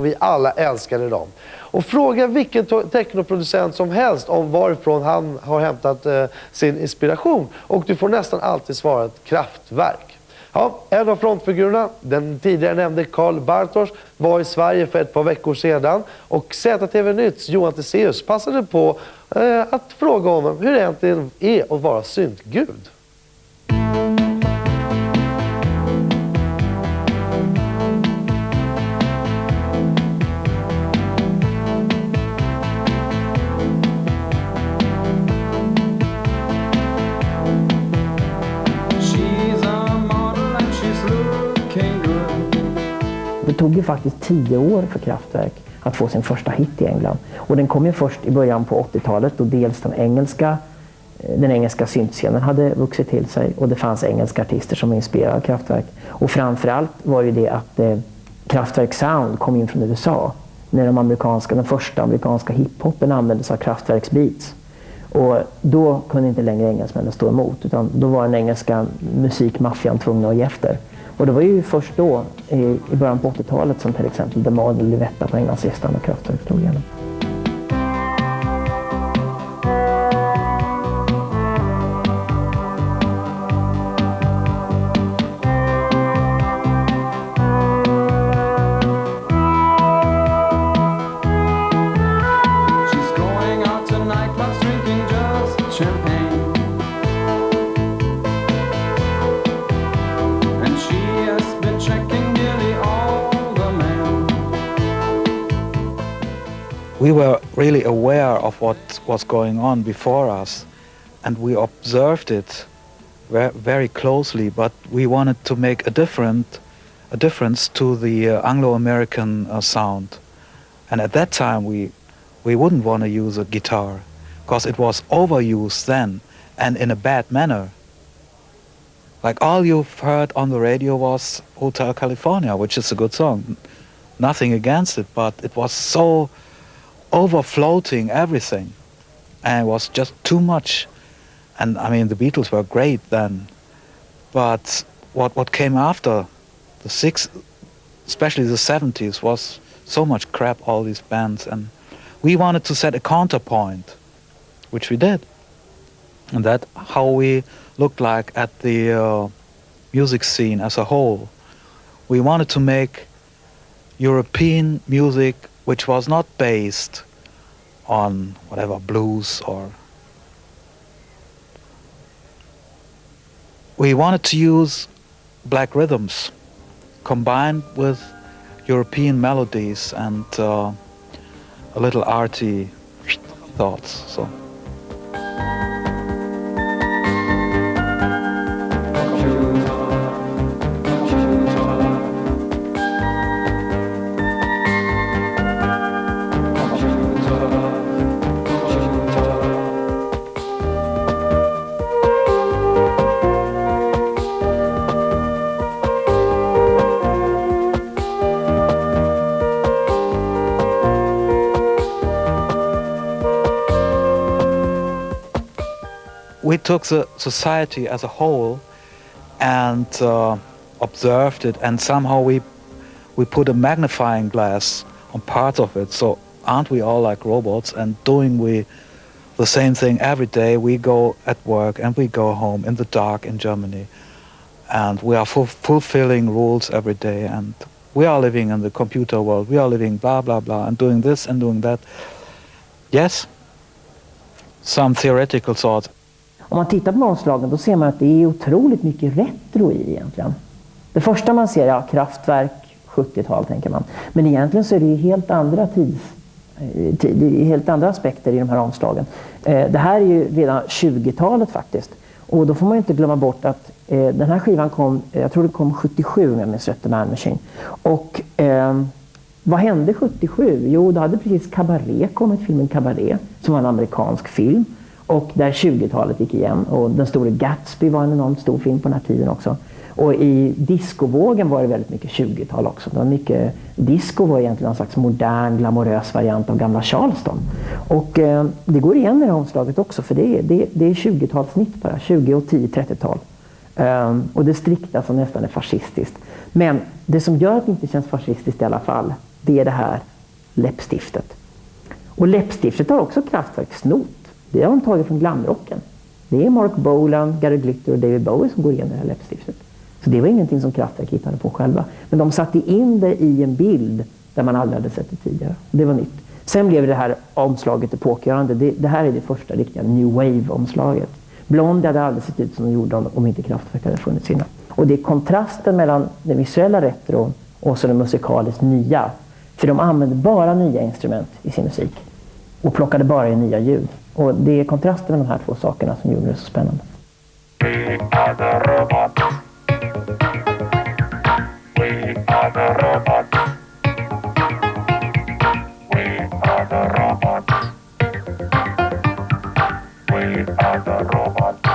och vi alla älskade dem. Och fråga vilken technoproducent som helst om varifrån han har hämtat sin inspiration. Och du får nästan alltid svaret Kraftwerk. Ja, en av frontfigurerna, den tidigare nämnde Karl Bartos, var i Sverige för ett par veckor sedan. Och ZTV Nytts Johan Tesseus passade på att fråga honom hur det egentligen är att vara syntgud. Det tog ju faktiskt 10 år för Kraftwerk att få sin första hit i England. Och den kom ju först i början på 80-talet då dels den engelska syntscenen hade vuxit till sig och det fanns engelska artister som inspirerade av Kraftwerk. Och framförallt var ju det att Kraftwerk Sound kom in från USA när den första amerikanska hiphopen användes av Kraftwerks beats. Och då kunde inte längre engelsmännen stå emot utan då var den engelska musikmaffian tvungna att ge efter. Och det var ju först då, i början på 80-talet, som till exempel The Model Livetta på Englandslistan och Kraftwerk tog igenom. We were really aware of what was going on before us and we observed it very closely, but we wanted to make a difference to the Anglo-American sound. And at that time we wouldn't want to use a guitar because it was overused then and in a bad manner. Like all you've heard on the radio was Hotel California, which is a good song. Nothing against it, but it was so overfloating everything and it was just too much. And I mean the Beatles were great then, but what came after especially the 70s was so much crap, all these bands, and we wanted to set a counterpoint, which we did, and that how we looked like at the music scene as a whole. We wanted to make European music which was not based on whatever blues or... We wanted to use black rhythms combined with European melodies and a little arty thoughts. So. We took the society as a whole and observed it, and somehow we put a magnifying glass on parts of it. So aren't we all like robots and doing we the same thing every day? We go at work and we go home in the dark in Germany, and we are fulfilling rules every day, and we are living in the computer world. We are living blah blah blah and doing this and doing that. Yes, some theoretical thoughts. Om man tittar på omslagen då ser man att det är otroligt mycket retro i egentligen. Det första man ser är Kraftwerk 70-tal tänker man. Men egentligen så är det helt andra helt andra aspekter i de här omslagen. Det här är ju redan 20-talet faktiskt. Och då får man ju inte glömma bort att den här skivan kom, jag tror det kom 77 med minns rätt, The Man Machine. Och vad hände 77? Jo, då hade precis Cabaret kommit, filmen Cabaret, som var en amerikansk film. Och där 20-talet gick igen. Och Den store Gatsby var en enormt stor film på den här tiden också. Och i discovågen var det väldigt mycket 20-tal också. Det var mycket, disco var egentligen en slags modern, glamorös variant av gamla Charleston. Och det går igen i det här omslaget också. För det är 20-talsnitt bara. 20 och 10-30-tal. Och det strikta som nästan är fascistiskt. Men det som gör att det inte känns fascistiskt i alla fall, det är det här läppstiftet. Och läppstiftet har också Kraftwerk snott. Det har de tagit från glamrocken. Det är Mark Bolan, Gary Glitter och David Bowie som går igenom det här läppstiftet. Så det var ingenting som Kraftwerk hittade på själva. Men de satte in det i en bild där man aldrig hade sett det tidigare. Det var nytt. Sen blev det här omslaget epokgörande. Det här är det första riktiga New Wave-omslaget. Blondie hade aldrig sett ut som de gjorde om inte Kraftwerk hade funnits innan. Och det är kontrasten mellan den visuella retron och så den musikaliskt nya. För de använde bara nya instrument i sin musik. Och plockade bara in nya ljud. Och det är kontrasten med de här två sakerna som gjorde det så spännande. We are the robots. We are the robots. We are the robots. We are the robots.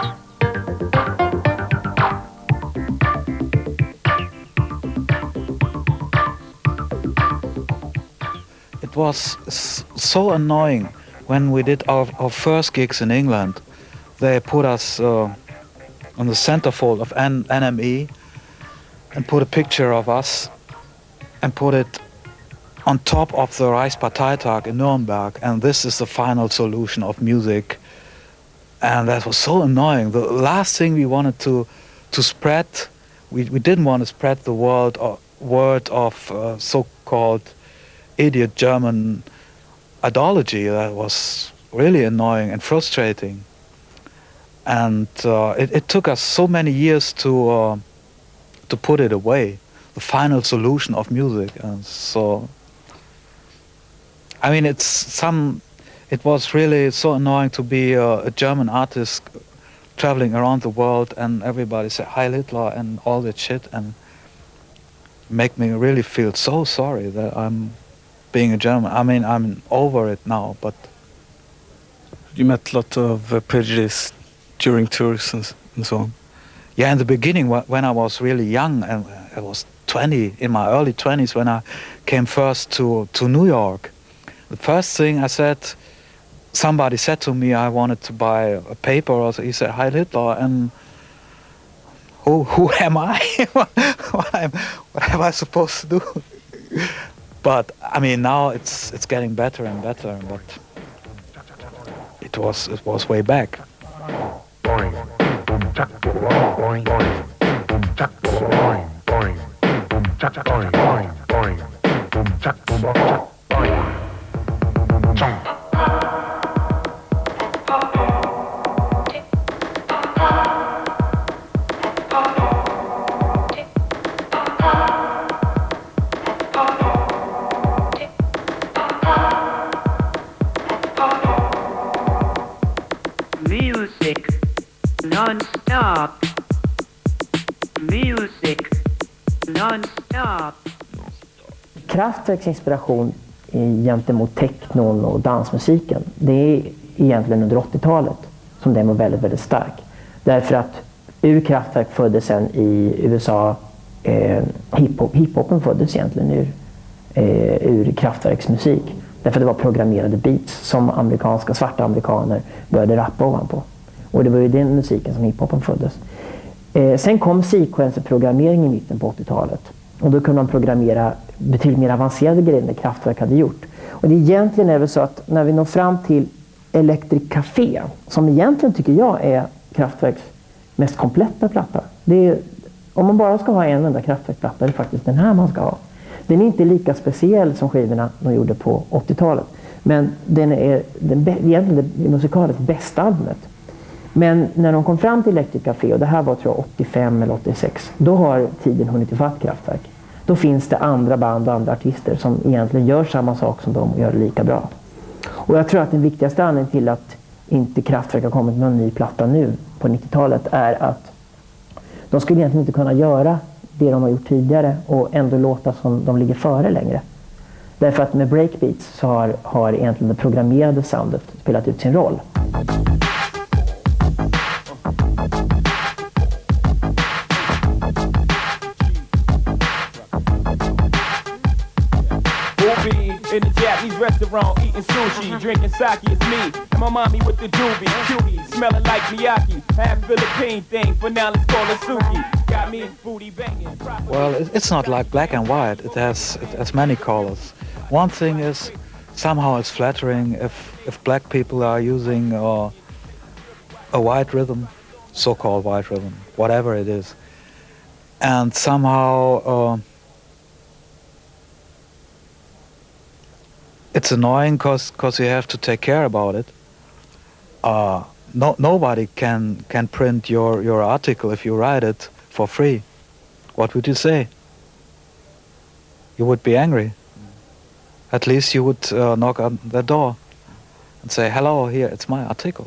It was so annoying when we did our first gigs in England. They put us on the centerfold of NME and put a picture of us and put it on top of the Reichsparteitag in Nuremberg, and this is the final solution of music. And that was so annoying. The last thing we wanted to spread, we didn't want to spread the word of so-called idiot German ideology. That was really annoying and frustrating. And it took us so many years to put it away, the final solution of music. And so, I mean, it was really so annoying to be a German artist traveling around the world and everybody say Heil Hitler and all that shit, and make me really feel so sorry that I'm being a German. I mean, I'm over it now, but... You met a lot of prejudice during tours and so on? Yeah, in the beginning, when I was really young, and I was 20, in my early 20s, when I came first to New York, the first thing I said, somebody said to me I wanted to buy a paper, or he said Heil Hitler, and who am I? What am I supposed to do? But I mean, now it's getting better and better, but it was way back. Boing. Boing. Boing. Boing. Boing. Boing. Boing. Boing. Boing. Jump. Music non-stop. Music non-stop. Kraftwerks inspiration gentemot technon och dansmusiken, det är egentligen under 80-talet som den var väldigt, väldigt stark. Därför att ur Kraftwerk föddes sen i USA hiphopen föddes egentligen ur Kraftwerks musik. Därför det var programmerade beats som svarta amerikaner började rappa ovanpå. Och det var ju den musiken som hiphopen föddes. Sen kom sequencer-programmering i mitten på 80-talet. Och då kunde man programmera betydligt mer avancerade grejer än Kraftwerk hade gjort. Och det egentligen är väl så att när vi når fram till Electric Café, som egentligen tycker jag är Kraftwerks mest kompletta platta. Om man bara ska ha en enda Kraftwerk-platta är det faktiskt den här man ska ha. Den är inte lika speciell som skivorna de gjorde på 80-talet. Men den är egentligen det musikaliskt bästa albumet. Men när de kom fram till Electric Café, och det här var tror jag 85 eller 86, då har tiden hunnit ifatt Kraftwerk. Då finns det andra band och andra artister som egentligen gör samma sak som de och gör det lika bra. Och jag tror att den viktigaste anledningen till att inte Kraftwerk har kommit med en ny platta nu på 90-talet är att de skulle egentligen inte kunna göra det de har gjort tidigare och ändå låta som de ligger före längre. Därför att med breakbeats så har egentligen det programmerade soundet spelat ut sin roll. In the Japanese restaurant, eating sushi, drinking sake, it's me and my mommy with the doobie, cutie, smelling like Miyaki, half Philippine thing, for now let's call her Suki. Got me booty banging. Well, it's not like black and white. It has many colors. One thing is, somehow it's flattering if black people are using a white rhythm, so-called white rhythm, whatever it is, and somehow it's annoying because you have to take care about it. Nobody can print your article if you write it for free. What would you say? You would be angry. At least you would knock on the door and say, "Hello, here, it's my article."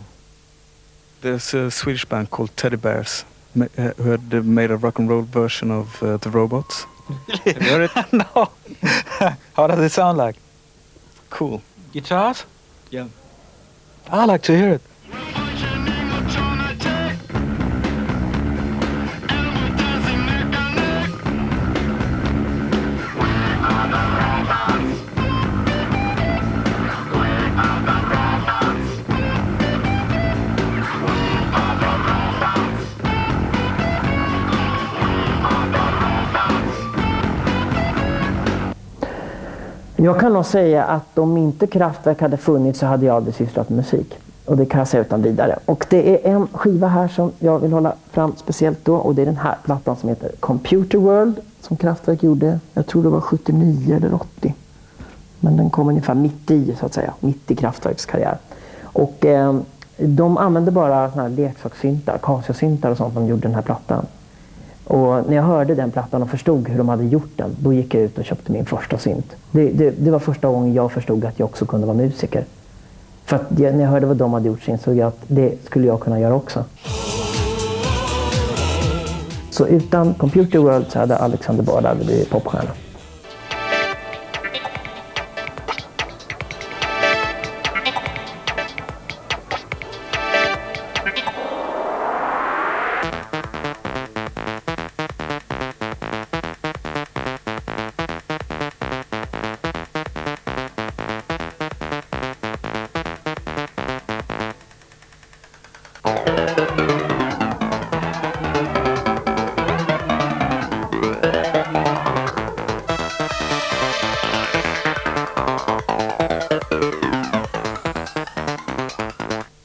There's a Swedish band called Teddy Bears who had made a rock and roll version of The Robots. Have you heard it? No. How does it sound like? Cool. Guitars? Yeah. I like to hear it. Jag kan nog säga att om inte Kraftwerk hade funnits så hade jag aldrig sysslat med musik. Och det kan jag säga utan vidare. Och det är en skiva här som jag vill hålla fram speciellt då. Och det är den här plattan som heter Computer World. Som Kraftwerk gjorde, jag tror det var 79 eller 80. Men den kom ungefär mitt i, så att säga. Mitt i Kraftwerks karriär. Och de använde bara såna här leksakssyntar, Casio-syntar och sånt när de gjorde den här plattan. Och när jag hörde den plattan och förstod hur de hade gjort den, då gick jag ut och köpte min första synt. Det var första gången jag förstod att jag också kunde vara musiker. För att när jag hörde vad de hade gjort så insåg jag att det skulle jag kunna göra också. Så utan Computer World så hade Alexander Bard aldrig blivit popstjärna.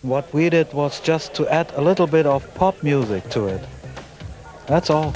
What we did was just to add a little bit of pop music to it. That's all.